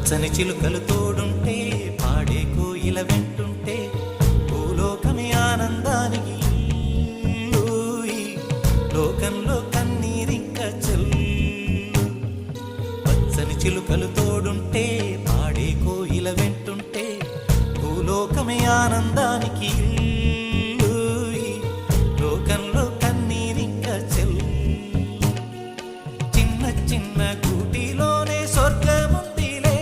పచ్చని చిలుకలు తోడుంటే పాడే కోయిల వెంటుంటే భూలోకమే ఆనందానికి లోకంలో కన్నీరింక చెల్లు. పచ్చని చిలుకలు తోడుంటే పాడే కోయిల వెంటుంటే భూలోకమే ఆనందానికి లోకంలో కన్నీరింక చెల్లు. చిన్న చిన్న గూటిలోనే స్వర్గముందిలే,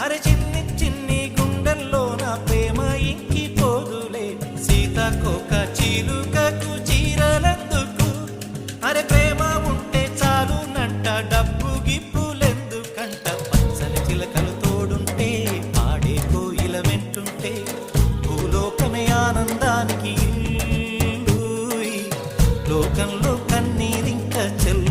అరే చిన్ని చిన్ని గుండెల్లో నా ప్రేమ ఇంకిపోదులే. సీతాకోక చిలుకకు చీరలెందుకు, అరే ప్రేమ ఉంటే చాలునంట, డబ్బు గిప్పులెందుకంట. పచ్చని చిలకలు తోడుంటే పాడే కోయిల వెంటుంటే భూలోకమే ఆనందానికి లోకంలో కన్నీరింక చెల్లు.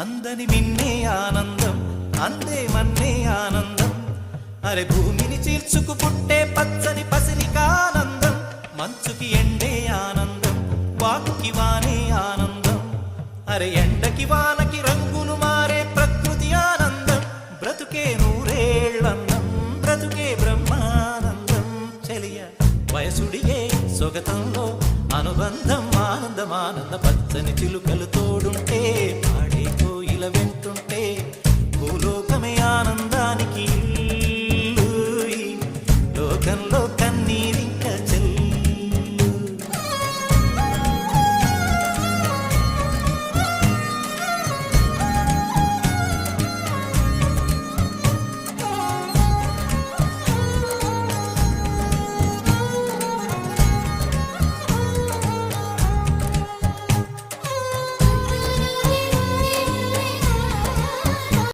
అందని మిన్నే ఆనందం, అందే మన్నే ఆనందం, అరే భూమిని చీల్చుకు పుట్టే పచ్చని పసిరికానందం. మంచుకి ఎండే ఆనందం, వాకుకి వానే ఆనందం, అరే ఎండకి వానకి రంగులు మారే ప్రకృతి ఆనందం. బ్రతుకే నూరేళ్ళందం, బ్రతుకే బ్రహ్మానందం. చెలియ వయసుడిగే సొగతంలో అనుబంధం ఆనందం ఆనంద. పచ్చని చిలుకలు తోడుంటే